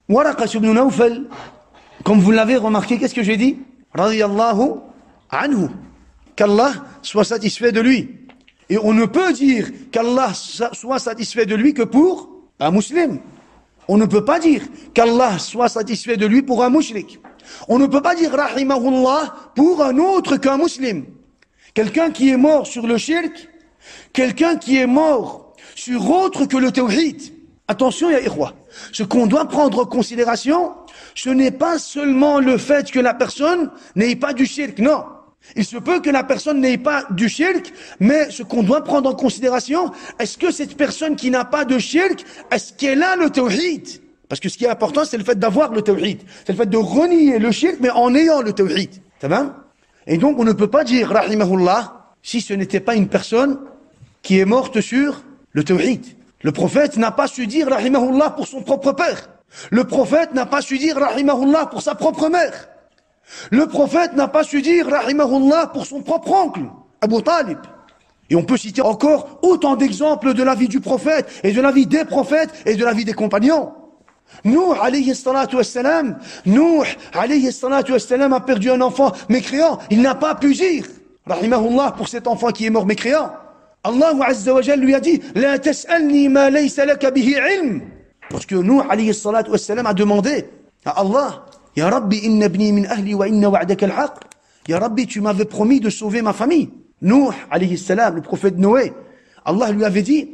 Waraqa ibn Nawfal, comme vous l'avez remarqué, qu'est-ce que j'ai dit? Radiyallahu anhu. Qu'Allah soit satisfait de lui. Et on ne peut dire qu'Allah soit satisfait de lui que pour un musulman. On ne peut pas dire qu'Allah soit satisfait de lui pour un mushrik. On ne peut pas dire rahimahullah pour un autre qu'un musulman. Quelqu'un qui est mort sur le shirk, quelqu'un qui est mort sur autre que le tawhid. Attention, ya ikhwa. Ce qu'on doit prendre en considération, ce n'est pas seulement le fait que la personne n'ait pas du shirk, non. Il se peut que la personne n'ait pas du shirk, mais ce qu'on doit prendre en considération, est-ce que cette personne qui n'a pas de shirk, est-ce qu'elle a le tawhid? Parce que ce qui est important, c'est le fait d'avoir le tawhid. C'est le fait de renier le shirk, mais en ayant le tawhid. Ça va? Et donc, on ne peut pas dire, rahimahullah, si ce n'était pas une personne qui est morte sur le tawhid. Le prophète n'a pas su dire, rahimahullah, pour son propre père. Le prophète n'a pas su dire, rahimahullah, pour sa propre mère. Le prophète n'a pas su dire, rahimahullah, pour son propre oncle, Abu Talib. Et on peut citer encore autant d'exemples de la vie du prophète, et de la vie des prophètes, et de la vie des compagnons. Nuh, alayhi salatu wassalam, a perdu un enfant mécréant. Il n'a pas pu dire, rahimahullah, pour cet enfant qui est mort mécréant. Allah Azza wa Jalla lui a dit, la tas'alni ma laysa laka bihi ilm. Parce que Nuh, alayhi salatu wassalam, a demandé à Allah, Ya Rabbi, inna ibni min ahli wa inna wa'daka al-haq. Ya Rabbi, tu m'avais promis de sauver ma famille. Nuh, alayhi salam, le prophète Noé, Allah lui avait dit,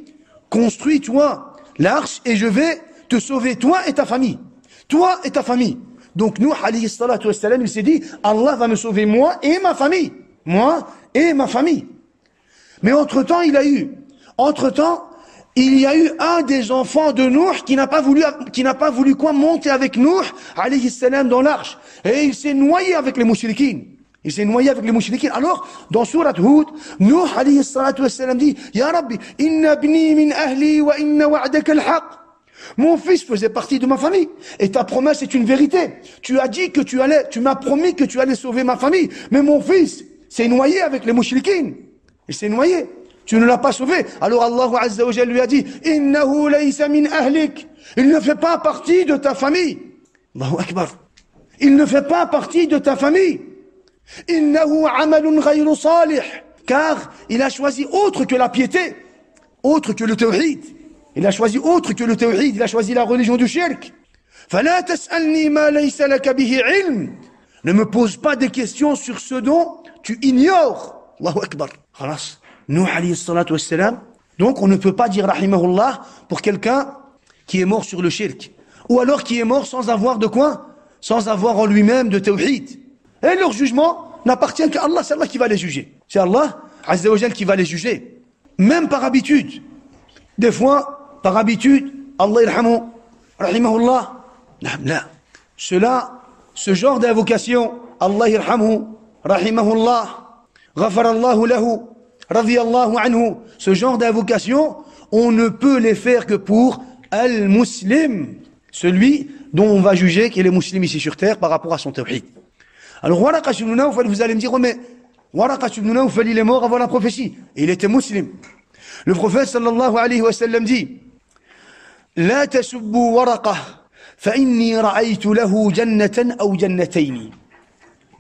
construis-toi l'arche et je vais te sauver, toi et ta famille. Toi et ta famille. Donc Nuh, alayhi salatu wassalam, il s'est dit, Allah va me sauver moi et ma famille. Moi et ma famille. Mais entre-temps, il y a eu un des enfants de Nuh qui n'a pas voulu quoi monter avec Nuh, alayhi salam, dans l'arche. Et il s'est noyé avec les mouchriquines. Alors, dans Surat Hud, Nuh, alayhi salatu wassalam, dit, Ya Rabbi, inna ibni min ahli wa inna wa'daka al-haq. Mon fils faisait partie de ma famille. Et ta promesse est une vérité. Tu m'as promis que tu allais sauver ma famille. Mais mon fils s'est noyé avec les mouchriquines. Il s'est noyé. Tu ne l'as pas sauvé. Alors Allah Azza wa Jalla lui a dit, Innahu laysa min ahlik. Il ne fait pas partie de ta famille. Allahu Akbar. Il ne fait pas partie de ta famille. Innahu amalun ghayru salih. Car il a choisi autre que la piété, autre que le tawhid. Il a choisi autre que le tawhid. Il a choisi la religion du shirk. Fala tas'alni ma laysa laka bihi ilm. Ne me pose pas des questions sur ce dont tu ignores. Allahu Akbar. Khalas. Nuh alayhi salatu wassalam. Donc on ne peut pas dire rahimahullah pour quelqu'un qui est mort sur le shirk. Ou alors qui est mort sans avoir de quoi? Sans avoir en lui-même de tawhid. Et leur jugement n'appartient qu'à Allah, c'est Allah qui va les juger. C'est Allah Azza wa Jal qui va les juger. Même par habitude. Des fois, par habitude, Allah irhamu, rahimahullah. La. Ce genre d'invocation, Allah irhamu, rahimahullah, ghafarallahu lahu, radiyallahu anhu, ce genre d'invocation, on ne peut les faire que pour al-muslim, celui dont on va juger qu'il est musulman ici sur terre par rapport à son tawhid. Alors Waraqa ibn Nawfal, vous allez me dire, oh, mais Waraqa ibn Nawfal, il est mort avant la prophétie, et il était musulman. Le prophète sallallahu alayhi wa sallam dit, La tasubbu Waraqa, fa inni ra'aytu lahu jannatan aw jannatayni.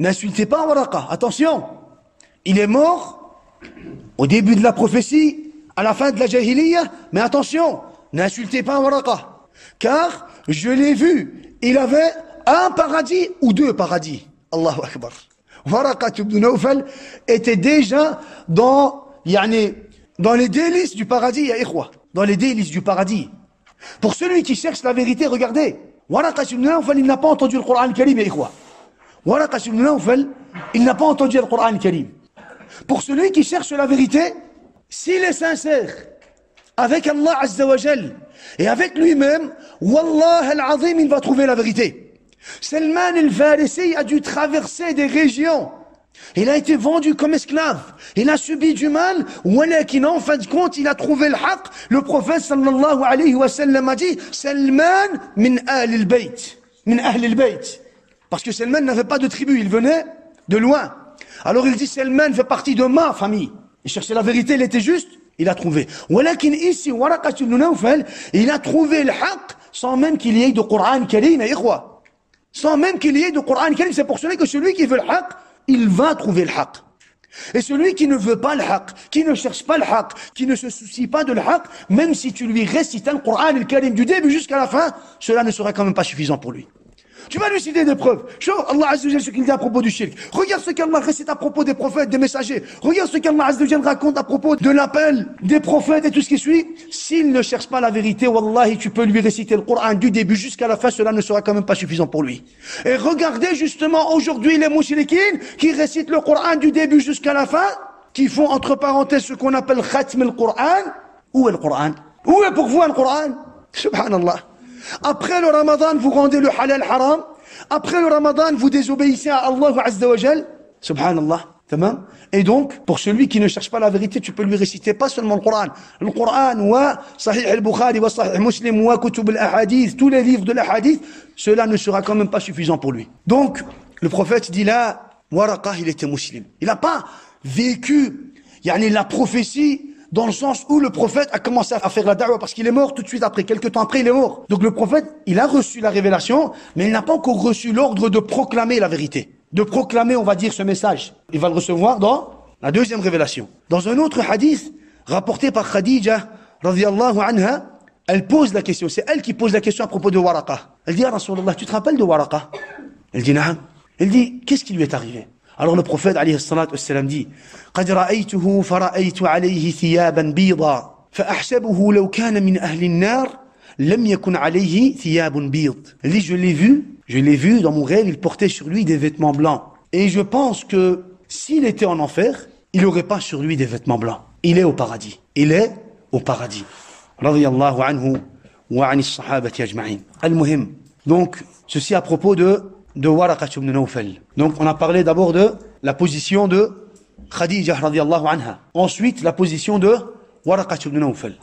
N'insultez pas Waraqa, attention, il est mort au début de la prophétie, à la fin de la jahiliya, mais attention, n'insultez pas Waraqa, car je l'ai vu, il avait un paradis ou deux paradis. Allahu Akbar. Waraqa ibn Nawfal était déjà dans les délices du paradis, ya ikhwa, dans les délices du paradis. Pour celui qui cherche la vérité, regardez, Waraqa ibn Nawfal, il n'a pas entendu le Coran al-Karim, ya ikhwa. Waraqa ibn Nawfal, il n'a pas entendu le Coran al-Karim. Pour celui qui cherche la vérité, s'il est sincère avec Allah Azza wa Jal et avec lui-même, Wallah al-Azim, il va trouver la vérité. Salman al-Farisi a dû traverser des régions. Il a été vendu comme esclave. Il a subi du mal. Walakin, en fin de compte, il a trouvé le haqq. Le prophète sallallahu alayhi wa sallam a dit, Salman min ahl al-bayt. Min ahl al-bayt. Parce que Salman n'avait pas de tribu, il venait de loin. Alors il dit, Salman fait partie de ma famille. Il cherchait la vérité, il était juste, il a trouvé. Walakin ici, Waraqa ibn Nawfal, il a trouvé le haqq sans même qu'il y ait de Coran Karim, ikhwa. Sans même qu'il y ait de Coran Karim. C'est pour cela que celui qui veut le haqq, il va trouver le haqq. Et celui qui ne veut pas le haqq, qui ne cherche pas le haqq, qui ne se soucie pas de le haqq, même si tu lui récites le Coran le Karim du début jusqu'à la fin, cela ne sera quand même pas suffisant pour lui. Tu vas lui citer des preuves. Allah Azza wa Jalla ce qu'il dit à propos du shirk. Regarde ce qu'Allah récite à propos des prophètes, des messagers. Regarde ce qu'Allah Azza wa Jalla raconte à propos de l'appel des prophètes et tout ce qui suit. S'il ne cherche pas la vérité, wallahi, tu peux lui réciter le Coran du début jusqu'à la fin, cela ne sera quand même pas suffisant pour lui. Et regardez justement aujourd'hui les mouchriquines qui récitent le Coran du début jusqu'à la fin, qui font entre parenthèses ce qu'on appelle khatm al-Qur'an. Où est le Coran? Où est pour vous le Coran? Subhanallah. Après le Ramadan, vous rendez le halal haram. Après le Ramadan, vous désobéissez à Allah Azza wa Jal. Subhanallah. Tamam. Et donc, pour celui qui ne cherche pas la vérité, tu peux lui réciter pas seulement le Coran. Le Coran, wa Sahih al-Bukhari, wa Sahih Muslim, wa Kutub al-Ahadith, tous les livres de l'Ahadith, cela ne sera quand même pas suffisant pour lui. Donc, le prophète dit là, Waraqa, il était musulman. Il n'a pas vécu, la prophétie, dans le sens où le prophète a commencé à faire la da'wah parce qu'il est mort tout de suite après, quelques temps après il est mort. Donc le prophète, il a reçu la révélation, mais il n'a pas encore reçu l'ordre de proclamer la vérité. De proclamer, on va dire, ce message. Il va le recevoir dans la deuxième révélation. Dans un autre hadith, rapporté par Khadija, radiyallahu anha, elle pose la question. C'est elle qui pose la question à propos de Waraqa. Elle dit, ah Rasulallah, tu te rappelles de Waraqa? Elle dit, Na'am. Elle dit, qu'est-ce qui lui est arrivé? Alors le prophète alayhi salatu wassalam dit قد رأيته فرأيت عليه ثيابا بيضا فأحسبه لو كان من أهل النار لم يكن عليه ثياب بيض. Il dit je l'ai vu dans mon rêve, il portait sur lui des vêtements blancs et je pense que s'il était en enfer, il n'aurait pas sur lui des vêtements blancs. Il est au paradis. Radiyallahu anhu wa anis sahabati ajma'in. Al-muhim. Donc ceci à propos de Waraqa ibn Nawfal. Donc on a parlé d'abord de la position de Khadija radiyallahu anha. Ensuite la position de Waraqa ibn Nawfal.